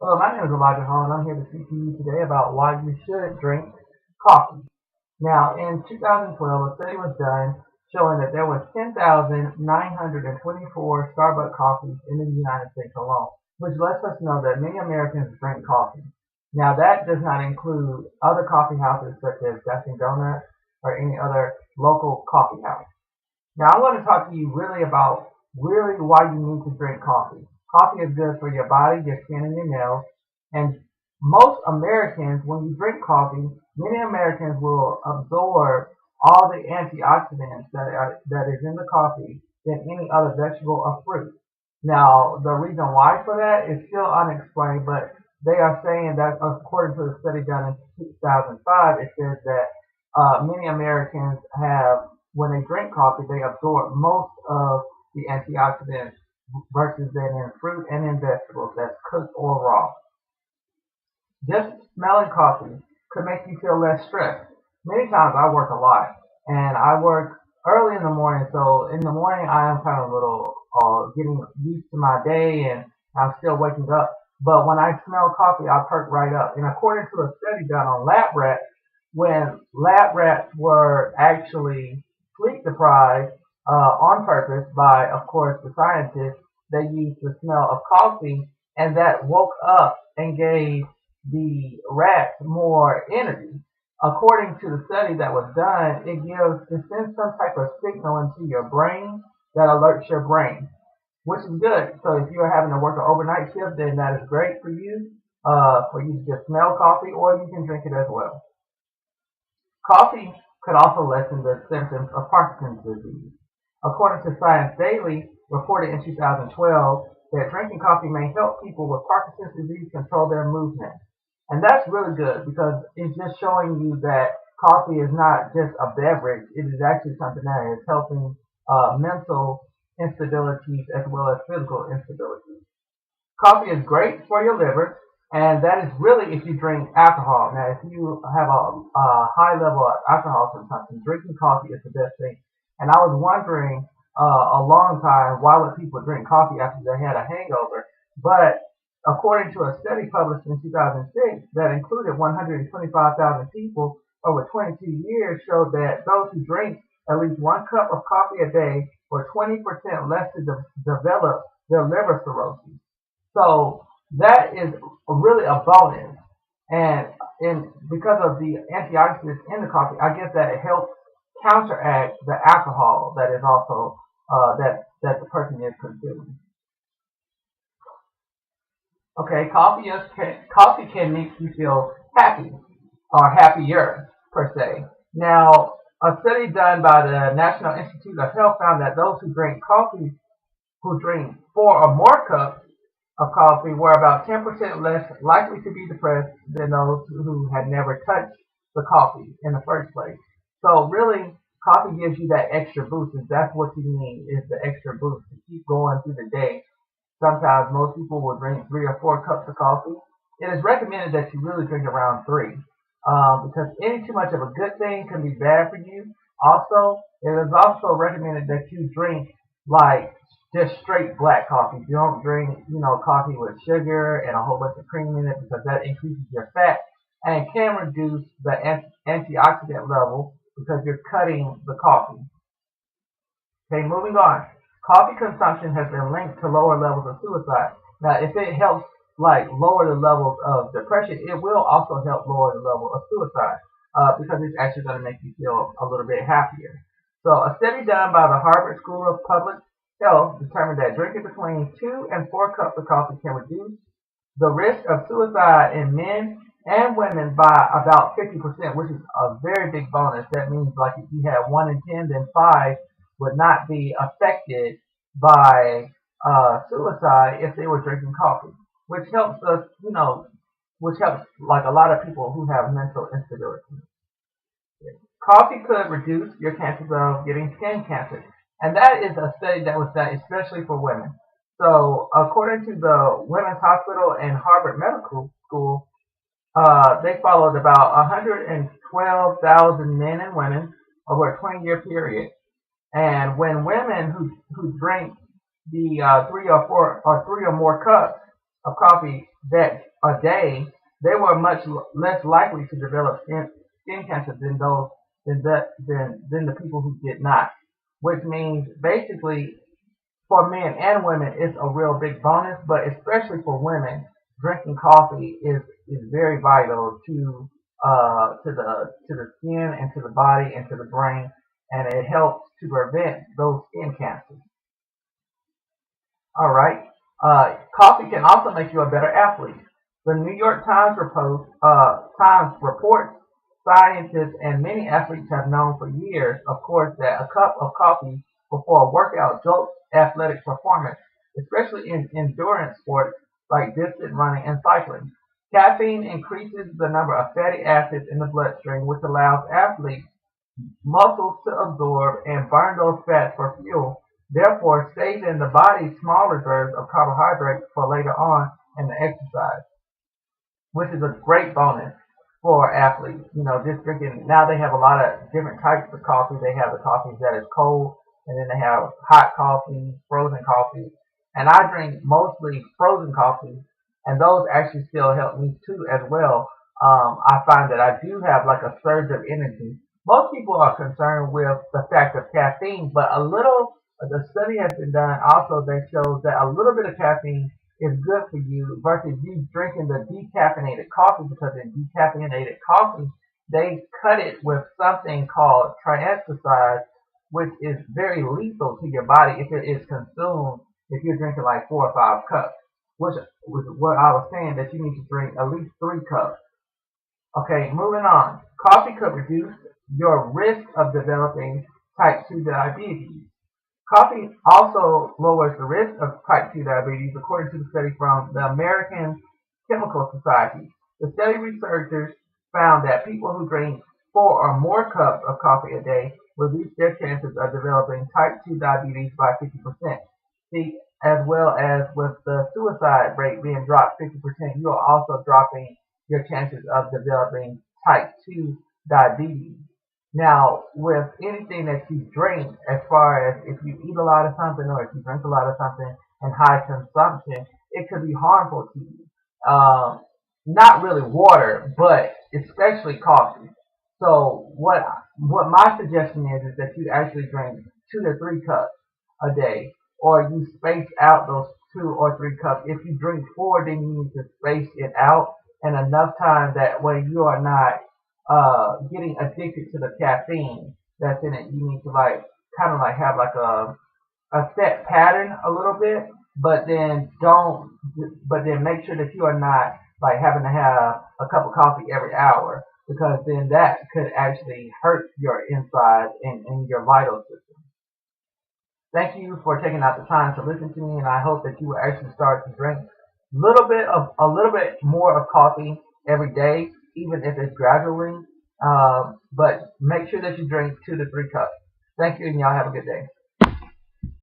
Hello, my name is Elijah Hall, and I'm here to speak to you today about why you should drink coffee. Now, in 2012, a study was done showing that there was 10,924 Starbucks coffees in the United States alone, which lets us know that many Americans drink coffee. Now, that does not include other coffee houses such as Dunkin' Donuts or any other local coffee house. Now, I want to talk to you really about why you need to drink coffee. Coffee is good for your body, your skin, and your nails. And most Americans, when you drink coffee, many Americans will absorb all the antioxidants that is in the coffee than any other vegetable or fruit. Now, the reason why for that is still unexplained, but they are saying that according to the study done in 2005, it says that many Americans have, when they drink coffee, they absorb most of the antioxidants versus than in fruit and in vegetables that's cooked or raw. Just smelling coffee could make you feel less stressed. Many times I work a lot, and I work early in the morning, so in the morning I am kind of a little getting used to my day, and I'm still waking up. But when I smell coffee, I perk right up. And according to a study done on lab rats, when lab rats were actually sleep deprived on purpose by, of course, the scientists, they used the smell of coffee, and that woke up and gave the rats more energy. According to the study that was done, it sends some type of signal into your brain that alerts your brain, which is good. So if you're having to work an overnight shift, then that is great for you to just smell coffee, or you can drink it as well. Coffee could also lessen the symptoms of Parkinson's disease. According to Science Daily, reported in 2012, that drinking coffee may help people with Parkinson's disease control their movement. And that's really good because it's just showing you that coffee is not just a beverage. It is actually something that is helping mental instabilities as well as physical instabilities. Coffee is great for your liver, and that is really if you drink alcohol. Now, if you have a high level of alcohol consumption, drinking coffee is the best thing. And I was wondering a long time why would people drink coffee after they had a hangover, but according to a study published in 2006 that included 125,000 people over 22 years, showed that those who drink at least 1 cup of coffee a day were 20% less to develop their liver cirrhosis. So that is really a bonus. And because of the antioxidants in the coffee, I guess that it helps counteract the alcohol that is also that the person is consuming. Okay, coffee can make you feel happy or happier per se. Now, a study done by the National Institute of Health found that those who drink 4 or more cups of coffee were about 10% less likely to be depressed than those who had never touched the coffee in the first place. So really, coffee gives you that extra boost, and that's what you need, is the extra boost to keep going through the day. Sometimes most people will drink 3 or 4 cups of coffee. It is recommended that you really drink around 3 because any too much of a good thing can be bad for you. Also, it is also recommended that you drink like just straight black coffee. You don't drink, coffee with sugar and a whole bunch of cream in it because that increases your fat and can reduce the antioxidant level because you're cutting the coffee. Okay, moving on. Coffee consumption has been linked to lower levels of suicide. Now, if it helps lower the levels of depression, it will also help lower the level of suicide because it's actually going to make you feel a little bit happier. So a study done by the Harvard School of Public Health determined that drinking between 2 and 4 cups of coffee can reduce the risk of suicide in men and women by about 50%, which is a very big bonus. That means if you had 1 in 10, then 5 would not be affected by suicide if they were drinking coffee, which helps us, which helps a lot of people who have mental instability. Coffee could reduce your chances of getting skin cancer, and that is a study that was done especially for women. So according to the Women's Hospital and Harvard Medical School, they followed about 112,000 men and women over a 20-year period. And when women who drink the 3 or more cups of coffee that a day, they were much less likely to develop skin cancer than those than the people who did not. Which means basically for men and women, it's a real big bonus, but especially for women, drinking coffee is very vital to the skin and to the body and to the brain, and it helps to prevent those skin cancers. All right. Coffee can also make you a better athlete. The New York Times reports scientists and many athletes have known for years, of course, that a cup of coffee before a workout jolts athletic performance, especially in endurance sports like distance running and cycling. Caffeine increases the number of fatty acids in the bloodstream, which allows athletes muscles to absorb and burn those fats for fuel, therefore saving the body's small reserves of carbohydrates for later on in the exercise, which is a great bonus for athletes. You know, just drinking, now they have a lot of different types of coffee. They have the coffees that is cold, and then they have hot coffee, frozen coffee. And I drink mostly frozen coffee, and those actually still help me too as well. I find that I do have like a surge of energy. Most people are concerned with the fact of caffeine, but the study has been done also that shows that a little bit of caffeine is good for you versus you drinking the decaffeinated coffee, because in decaffeinated coffee, they cut it with something called triacid, which is very lethal to your body if it is consumed if you're drinking like 4 or 5 cups, which was what I was saying, that you need to drink at least 3 cups. Okay, moving on. Coffee could reduce your risk of developing type 2 diabetes. Coffee also lowers the risk of type 2 diabetes, according to the study from the American Chemical Society. The study researchers found that people who drink 4 or more cups of coffee a day reduce their chances of developing type 2 diabetes by 50%. See, as well as with the suicide rate being dropped 50%, you are also dropping your chances of developing type 2 diabetes. Now, with anything that you drink, as far as if you eat a lot of something or if you drink a lot of something in high consumption, it could be harmful to you. Not really water, but especially coffee. So what my suggestion is that you actually drink 2 to 3 cups a day, or you space out those 2 or 3 cups. If you drink 4, then you need to space it out and enough time that way you are not getting addicted to the caffeine that's in it. You need to like kind of like have like a set pattern a little bit, but then make sure that you are not like having to have a cup of coffee every hour, because then that could actually hurt your insides and your vital system. Thank you for taking out the time to listen to me, and I hope that you will actually start to drink a little bit more of coffee every day, even if it's gradually. But make sure that you drink 2 to 3 cups. Thank you, and y'all have a good day.